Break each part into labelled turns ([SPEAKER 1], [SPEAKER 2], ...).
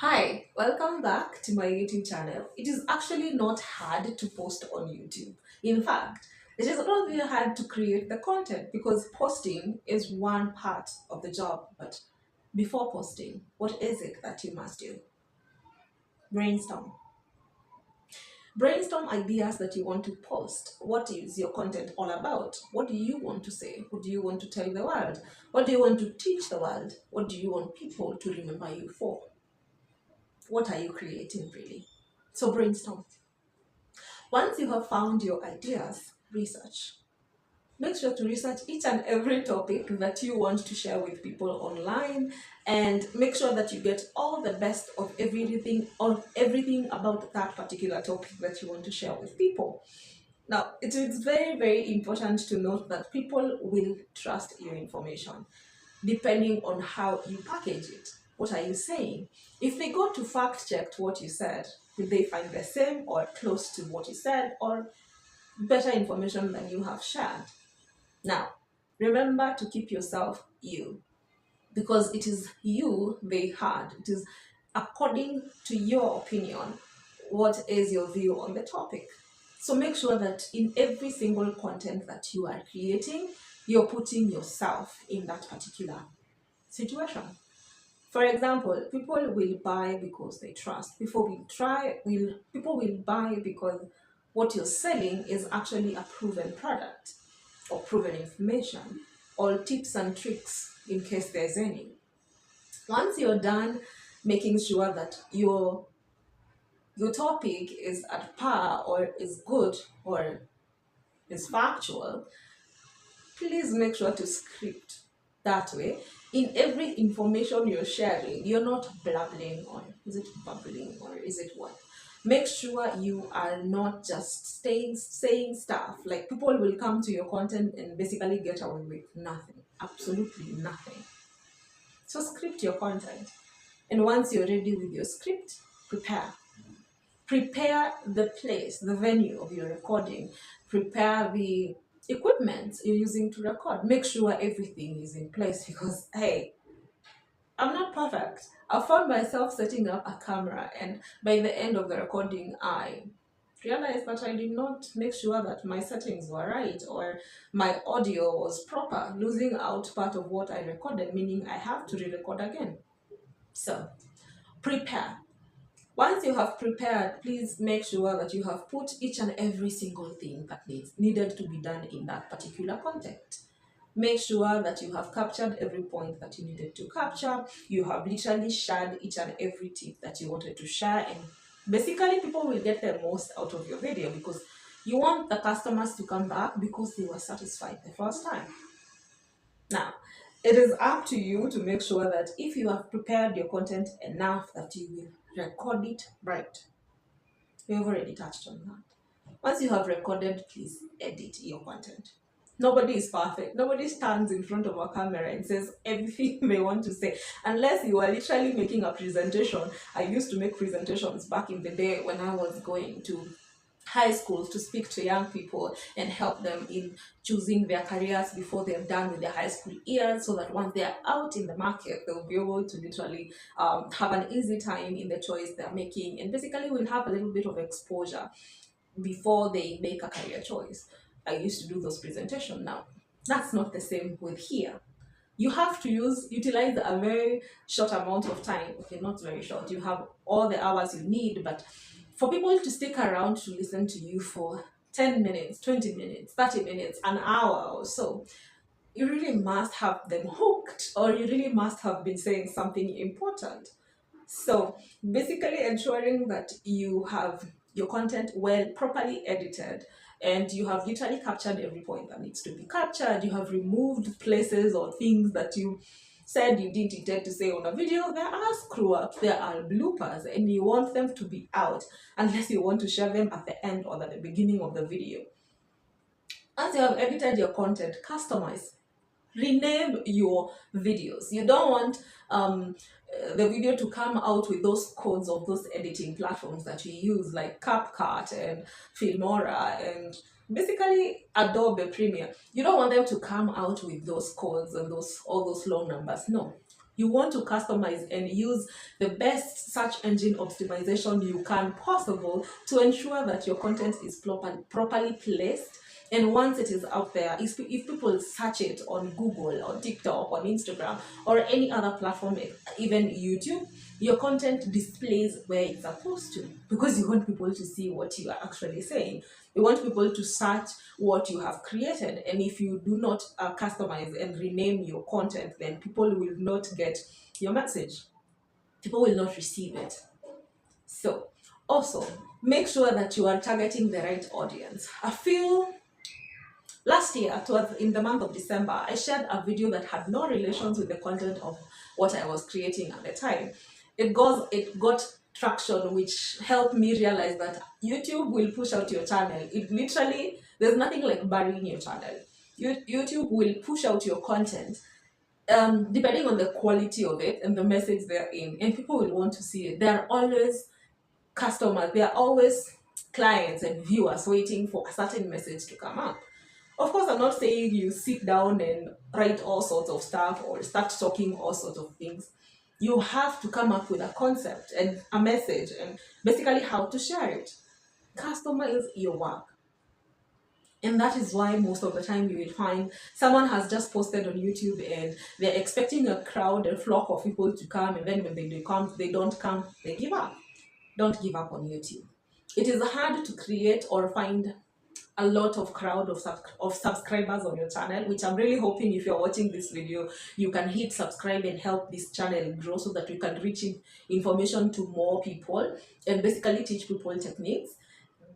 [SPEAKER 1] Hi, welcome back to my YouTube channel. It is actually not hard to post on YouTube. In fact, it is not really hard to create the content because posting is one part of the job. But before posting, what is it that you must do? Brainstorm. Brainstorm ideas that you want to post. What is your content all about? What do you want to say? What do you want to tell the world? What do you want to teach the world? What do you want people to remember you for? What are you creating really? So brainstorm. Once you have found your ideas, research. Make sure to research each and every topic that you want to share with people online, and make sure that you get all the best of everything about that particular topic that you want to share with people. Now, it is very, very important to note that people will trust your information depending on how you package it. What are you saying? If they go to fact check what you said, will they find the same or close to what you said or better information than you have shared? Now, remember to keep yourself you, because it is you they heard. It is according to your opinion, what is your view on the topic. So make sure that in every single content that you are creating, you're putting yourself in that particular situation. For example, people will buy because they trust. People will buy because what you're selling is actually a proven product or proven information or tips and tricks in case there's any. Once you're done making sure that your topic is at par or is good or is factual, please make sure to script that way. In every information you're sharing, you're not blabbling, or is it bubbling, or is it what? Make sure you are not just staying saying stuff. Like, people will come to your content and basically get away with nothing, absolutely nothing. So script your content, and once you're ready with your script, prepare the place, the venue of your recording, prepare the equipment you're using to record. Make sure everything is in place, because hey, I'm not perfect. I found myself setting up a camera, and by the end of the recording, I realized that I did not make sure that my settings were right or my audio was proper, losing out part of what I recorded, meaning I have to re-record again. So prepare. Once you have prepared, please make sure that you have put each and every single thing that needed to be done in that particular context. Make sure that you have captured every point that you needed to capture. You have literally shared each and every tip that you wanted to share, and basically people will get the most out of your video because you want the customers to come back because they were satisfied the first time. Now, it is up to you to make sure that if you have prepared your content enough that you will record it right. We have already touched on that. Once you have recorded, please edit your content. Nobody is perfect. Nobody stands in front of a camera and says everything they want to say, unless you are literally making a presentation. I used to make presentations back in the day when I was going to high schools to speak to young people and help them in choosing their careers before they're done with their high school years, so that once they're out in the market, they'll be able to literally have an easy time in the choice they're making, and basically will have a little bit of exposure before they make a career choice. I used to do those presentations. Now, that's not the same with here. You have to utilize a very short amount of time. Okay, not very short. You have all the hours you need, but for people to stick around to listen to you for 10 minutes, 20 minutes, 30 minutes, an hour or so, you really must have them hooked, or you really must have been saying something important. So basically ensuring that you have your content well properly edited, and you have literally captured every point that needs to be captured. You have removed places or things that you said you didn't intend to say on a video. There are screw ups, there are bloopers, and you want them to be out unless you want to share them at the end or at the beginning of the video. Once you have edited your content, customize, rename your videos. You don't want the video to come out with those codes of those editing platforms that you use, like CapCut and Filmora and basically Adobe Premiere. You don't want them to come out with those codes and all those long numbers. No, You want to customize and use the best search engine optimization you can possible to ensure that your content is properly placed. And once it is out there, if people search it on Google or TikTok, on Instagram, or any other platform, even YouTube, your content displays where it's supposed to, because you want people to see what you are actually saying. You want people to search what you have created. And if you do not customize and rename your content, then people will not get your message. People will not receive it. So, also, make sure that you are targeting the right audience. I feel last year, towards in the month of December, I shared a video that had no relations with the content of what I was creating at the time. It got traction, which helped me realize that YouTube will push out your channel. It literally, there's nothing like burying your channel. YouTube will push out your content, depending on the quality of it and the message they're in, and people will want to see it. There are always customers, there are always clients and viewers waiting for a certain message to come up. Of course, I'm not saying you sit down and write all sorts of stuff or start talking all sorts of things. You have to come up with a concept and a message and basically how to share it. Customize your work. And that is why most of the time you will find someone has just posted on YouTube and they're expecting a crowd, a flock of people to come, and then when they come, they don't come, they give up. Don't give up on YouTube. It is hard to create or find a lot of crowd of subscribers on your channel, which I'm really hoping if you're watching this video, you can hit subscribe and help this channel grow so that we can reach information to more people and basically teach people techniques.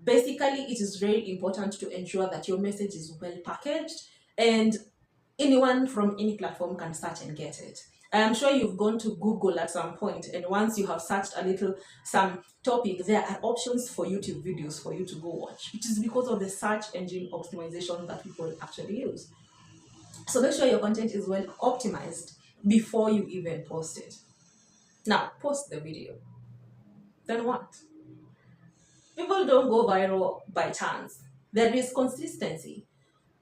[SPEAKER 1] Basically, it is very important to ensure that your message is well packaged and anyone from any platform can search and get it. I am sure you've gone to Google at some point, and once you have searched some topic, there are options for YouTube videos for you to go watch, which is because of the search engine optimization that people actually use. So make sure your content is well optimized before you even post it. Now, post the video. Then what? People don't go viral by chance. There is consistency.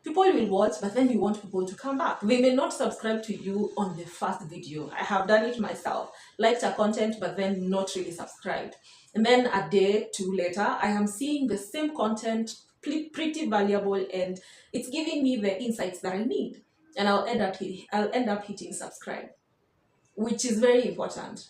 [SPEAKER 1] People will watch, but then you want people to come back. They may not subscribe to you on the first video. I have done it myself. Liked a content, but then not really subscribed. And then a day, two later, I am seeing the same content, pretty valuable, and it's giving me the insights that I need. And I'll end up hitting subscribe, which is very important.